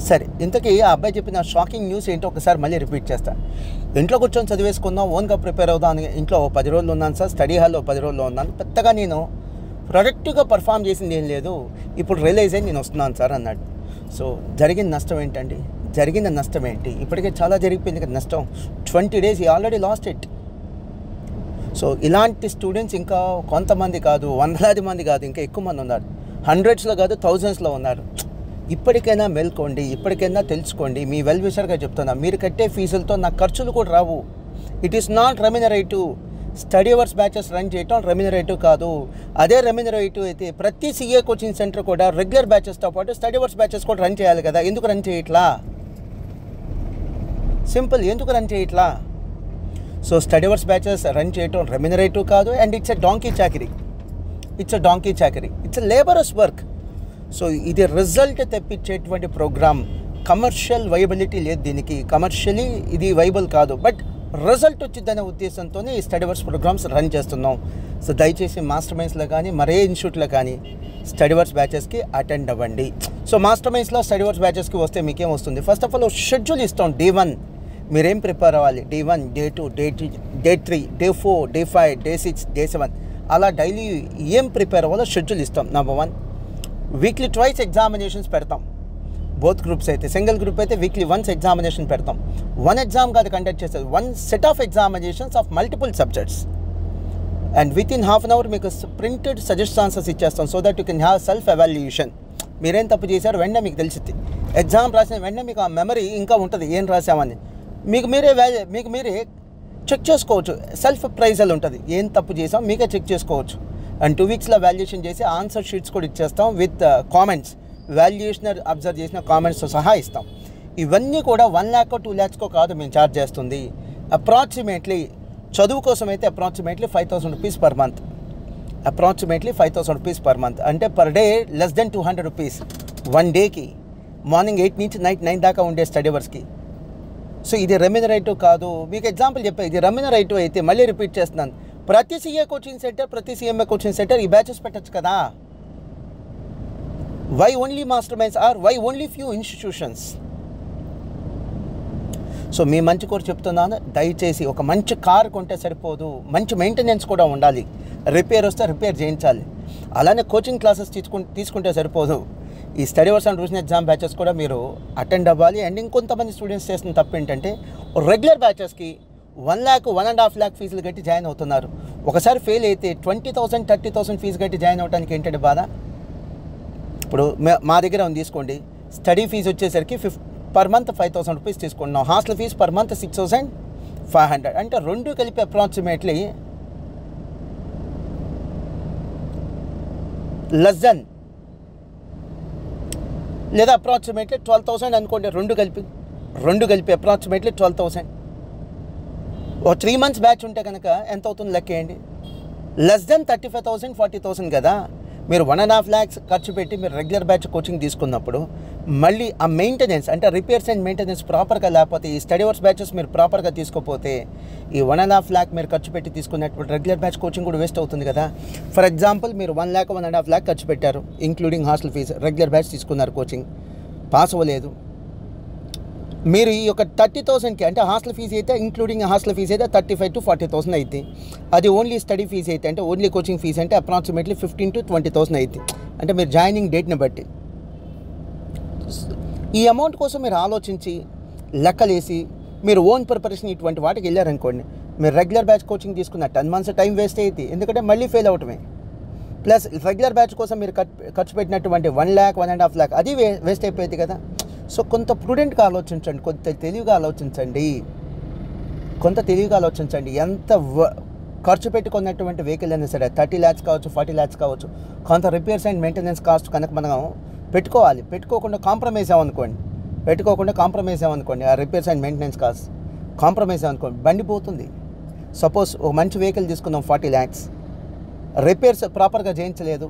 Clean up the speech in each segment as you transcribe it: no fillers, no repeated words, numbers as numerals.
సరే, ఇంతకీ ఆ అబ్బాయి చెప్పిన షాకింగ్ న్యూస్ ఏంటో ఒకసారి మళ్ళీ రిపీట్ చేస్తాను. ఇంట్లో కూర్చొని చదివేసుకుందాం, ఓన్గా ప్రిపేర్ అవుదాం అని ఇంట్లో 10 రోజులు ఉన్నాను సార్, స్టడీ హాల్లో 10 రోజుల్లో ఉన్నాను, పెద్దగా నేను ప్రొడక్టివ్గా పర్ఫామ్ చేసింది ఏం లేదు, ఇప్పుడు రియలైజ్ అయ్యి నేను వస్తున్నాను సార్ అన్నాడు. సో జరిగిన నష్టం ఏంటండి? జరిగిన నష్టం ఏంటి? ఇప్పటికే చాలా జరిగిపోయింది కదా నష్టం. 20 days ఈ ఆల్రెడీ లాస్ట్ ఇట్. సో ఇలాంటి స్టూడెంట్స్ ఇంకా కొంతమంది కాదు, వందలాది మంది కాదు, ఇంకా ఎక్కువ మంది ఉన్నారు, హండ్రెడ్స్లో కాదు థౌజండ్స్లో ఉన్నారు. ఇప్పటికైనా మేల్కోండి, ఇప్పటికైనా తెలుసుకోండి. మీ వెల్ విషర్గా చెప్తున్నా, మీరు కట్టే ఫీజులతో నా ఖర్చులు కూడా రావు. It is not remunerative. Study hours batches run చేయటం రెమ్యునరేటివ్ కాదు. అదే రెమ్యునరేటివ్ అయితే ప్రతి సిఏ కోచింగ్ సెంటర్ కూడా రెగ్యులర్ బ్యాచెస్తో పాటు స్టడీ అవర్స్ బ్యాచెస్ కూడా రన్ చేయాలి కదా. ఎందుకు రన్ చేయట్లా? సింపుల్, ఎందుకు రన్ చేయట్లా? So study hours batches run చేయటం రెమ్యునరేటివ్ కాదు, అండ్ ఇట్స్ ఎ డాంకీ చాకరీ. It's a laborious work. So ఇది రిజల్ట్ తెప్పించేటువంటి ప్రోగ్రామ్. కమర్షియల్ వైబిలిటీ లేదు దీనికి, కమర్షియలీ ఇది వైబుల్ కాదు, బట్ రిజల్ట్ వచ్చిందనే ఉద్దేశంతోనే ఈ స్టడీ అవర్స్ ప్రోగ్రామ్స్ రన్ చేస్తున్నాం. సో దయచేసి మాస్టర్ మైండ్స్లో కానీ మరే ఇన్స్టిట్యూట్లో కానీ స్టడీ అవర్స్ బ్యాచెస్కి అటెండ్ అవ్వండి. సో మాస్టర్ మైండ్స్లో స్టడీ అవర్స్ బ్యాచెస్కి వస్తే మీకేం వస్తుంది? ఫస్ట్ ఆఫ్ ఆల్ షెడ్యూల్ ఇస్తాం. Day 1 మీరేం ప్రిపేర్ అవ్వాలి, Day 1, Day 2, Day 3, Day 4, Day 5, Day 6, Day 7 అలా డైలీ ఏం ప్రిపేర్ అవ్వాలో షెడ్యూల్ ఇస్తాం. నెంబర్ 1, వీక్లీ ట్వైస్ ఎగ్జామినేషన్స్ పెడతాం. బోత్ గ్రూప్స్ అయితే, సింగిల్ గ్రూప్ అయితే వీక్లీ వన్స్ ఎగ్జామినేషన్ పెడతాం. 1 ఎగ్జామ్ కాదు కండక్ట్ చేసేది, 1 set of examinations of multiple subjects. And within half an hour మీకు ప్రింటెడ్ సజెస్ట్ ఆన్సర్స్ ఇచ్చేస్తాం, so that you can have self evaluation. మీరేం తప్పు చేశారు వెంటనే మీకు తెలిసింది. ఎగ్జామ్ రాసిన వెంటనే మీకు ఆ మెమరీ ఇంకా ఉంటుంది, ఏం రాసామని మీకు మీరే చెక్ చేసుకోవచ్చు. సెల్ఫ్ ప్రైజల్ ఉంటుంది, ఏం తప్పు చేసాం మీకే చెక్ చేసుకోవచ్చు. అండ్ 2 weeksలో వాల్యుయేషన్ చేసి ఆన్సర్ షీట్స్ కూడా ఇచ్చేస్తాం విత్ కామెంట్స్, వాల్యుయేషనర్ అబ్జర్వ్ చేసిన కామెంట్స్తో సహా ఇస్తాం. ఇవన్నీ కూడా 1 lakh 2 lakhs కాదు మేము ఛార్జ్ చేస్తుంది. అప్రాక్సిమేట్లీ చదువు కోసం అయితే approximately 5,000 rupees per month. Approximately 5,000 rupees per month అంటే per day less than 200 rupees 1 డేకి, మార్నింగ్ 8 నుంచి నైట్ 9 దాకా ఉండే స్టడీ అవర్స్కి. సో ఇది రెమ్యునరేటివ్ కాదు. మీకు ఎగ్జాంపుల్ చెప్పే, ఇది రెమ్యునరేటివ్ అయితే మళ్ళీ రిపీట్ చేస్తున్నాను, ప్రతి సిఏ కోచింగ్ సెంటర్, ప్రతి సిఎంఏ కోచింగ్ సెంటర్ ఈ బ్యాచెస్ పెట్టచ్చు కదా. Why only Master Minds or why only few institutions? So మీ మంచి కోరు చెప్తున్నాను, దయచేసి ఒక మంచి కార్ కొంటే సరిపోదు, మంచి మెయింటెనెన్స్ కూడా ఉండాలి. రిపేర్ వస్తే రిపేర్ చేయించాలి. అలానే కోచింగ్ క్లాసెస్ తీసుకుంటే సరిపోదు. ఈ study hours and revision exam batches కూడా మీరు అటెండ్ అవ్వాలి. అండ్ ఇంకొంతమంది స్టూడెంట్స్ చేస్తున్న తప్పు ఏంటంటే రెగ్యులర్ బ్యాచెస్కి 1 lakh 1.5 lakh ఫీజులు కట్టి జాయిన్ అవుతున్నారు. ఒకసారి ఫెయిల్ అయితే 20,000 30,000 ఫీజు కట్టి జాయిన్ అవడానికి ఏంటంటే బాధ. ఇప్పుడు మా దగ్గర ఉంది తీసుకోండి, స్టడీ ఫీజు వచ్చేసరికి per month 5,000 rupees తీసుకుంటున్నాం. Hostel fee per month 6,500. అంటే రెండు కలిపి అప్రాక్సిమేట్లీ లెస్ దెన్ లేదా అప్రాక్సిమేట్లీ 12,000 అనుకోండి. రెండు కలిపి అప్రాక్సిమేట్లీ 12,000. ఒక 3 months బ్యాచ్ ఉంటే కనుక ఎంత అవుతుంది లెక్కేయండి. లెస్ దెన్ 35,000 40,000 కదా. మీరు 1.5 lakhs ఖర్చు పెట్టి మీరు రెగ్యులర్ బ్యాచ్ కోచింగ్ తీసుకున్నప్పుడు మళ్ళీ ఆ మెయింటెనెన్స్ అంటే రిపేర్స్ అండ్ మెయింటెనెన్స్ ప్రాపర్గా లేకపోతే, ఈ స్టడీ అవర్స్ బ్యాచెస్ మీరు ప్రాపర్గా తీసుకోకపోతే ఈ 1.5 lakh మీరు ఖర్చు పెట్టి తీసుకున్నప్పుడు రెగ్యులర్ బ్యాచ్ కోచింగ్ కూడా వేస్ట్ అవుతుంది కదా. ఫర్ ఎగ్జాంపుల్ మీరు 1 lakh 1.5 lakh ఖర్చు పెట్టారు including hostel fee, regular batch తీసుకున్నారు, కోచింగ్ పాస్ అవ్వలేదు. మీరు ఈ యొక్క 30,000కి అంటే హాస్టల్ ఫీజు అయితే ఇంక్లూడింగ్ హాస్టల్ ఫీజు అయితే 35,000 to 40,000 అయితే, అది ఓన్లీ స్టడీ ఫీజు అయితే అంటే ఓన్లీ కోచింగ్ ఫీజు అంటే అప్రాక్సిమేట్లీ 15,000 to 20,000 అయితే, అంటే మీరు జాయినింగ్ డేట్ని బట్టి. ఈ అమౌంట్ కోసం మీరు ఆలోచించి లెక్కలేసి మీరు ఓన్ ప్రిపరేషన్ ఇటువంటి వాటికి వెళ్ళారనుకోండి, మీరు రెగ్యులర్ బ్యాచ్ కోచింగ్ తీసుకున్న 10 months టైం వేస్ట్ అయితే, ఎందుకంటే మళ్ళీ ఫెయిల్ అవటమే. ప్లస్ రెగ్యులర్ బ్యాచ్ కోసం మీరు ఖర్చు పెట్టినటువంటి 1 lakh 1.5 lakh అది వేస్ట్ అయిపోయింది కదా. సో కొంత ప్రుడెంట్గా ఆలోచించండి, కొంత తెలివిగా ఆలోచించండి. ఎంత ఖర్చు పెట్టుకున్నటువంటి వెహికల్ అయినా సరే 30 lakhs కావచ్చు, 40 lakhs కావచ్చు, కొంత రిపేర్స్ అండ్ మెయింటెనెన్స్ కాస్ట్ కనుక మనం పెట్టుకోవాలి. పెట్టుకోకుండా కాంప్రమైజ్ అవ్వనుకోండి, ఆ repairs and maintenance cost compromise అవ్వనుకోండి, బండి పోతుంది. సపోజ్ ఒక మంచి వెహికల్ తీసుకుందాం 40 lakhs, రిపేర్స్ ప్రాపర్గా చేయించలేదు,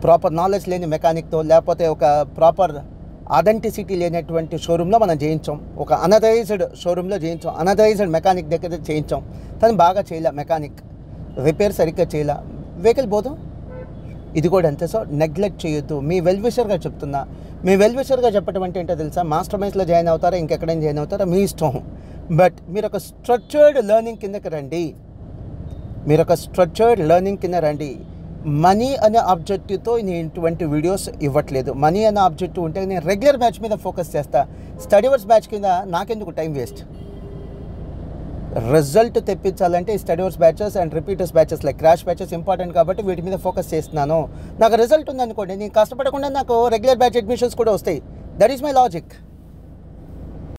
ప్రాపర్ నాలెడ్జ్ లేని మెకానిక్తో, లేకపోతే ఒక ప్రాపర్ అథెంటిసిటీ లేనటువంటి షోరూంలో మనం చేయించాం, ఒక అనథరైజ్డ్ షోరూంలో చేయించాం, అనథరైజ్డ్ మెకానిక్ దగ్గర చేయించాం, తను బాగా చేయలే, మెకానిక్ రిపేర్ సరిగ్గా చేయలే, వెహికల్ పోదు. ఇది కూడా అంతే. సో నెగ్లెక్ట్ చేయొద్దు. మీ వెల్విషర్గా చెప్తున్నా, మీ వెల్విషర్గా చెప్పడం అంటే ఏంటో తెలుసా, మాస్టర్ మైండ్స్లో జాయిన్ అవుతారా, ఇంకెక్కడైనా జాయిన్ అవుతారా మీ ఇష్టం. బట్ మీరు ఒక స్ట్రక్చర్డ్ లెర్నింగ్ కిందకి రండి. మీరు ఒక స్ట్రక్చర్డ్ లెర్నింగ్ కింద రండి. మనీ అనే ఆబ్జెక్టివ్తో నేను ఇటువంటి వీడియోస్ ఇవ్వట్లేదు. మనీ అనే ఆబ్జెక్టివ్ ఉంటే నేను రెగ్యులర్ బ్యాచ్ మీద ఫోకస్ చేస్తా. స్టడీవర్స్ బ్యాచ్ కింద నాకెందుకు టైం వేస్ట్. రిజల్ట్ తెప్పించాలంటే study hours batches and repeaters batches like crash batches important కాబట్టి వీటి మీద ఫోకస్ చేస్తున్నాను. నాకు రిజల్ట్ ఉందనుకోండి, నేను కష్టపడకుండా నాకు రెగ్యులర్ బ్యాచ్ అడ్మిషన్స్ కూడా వస్తాయి. That is my logic.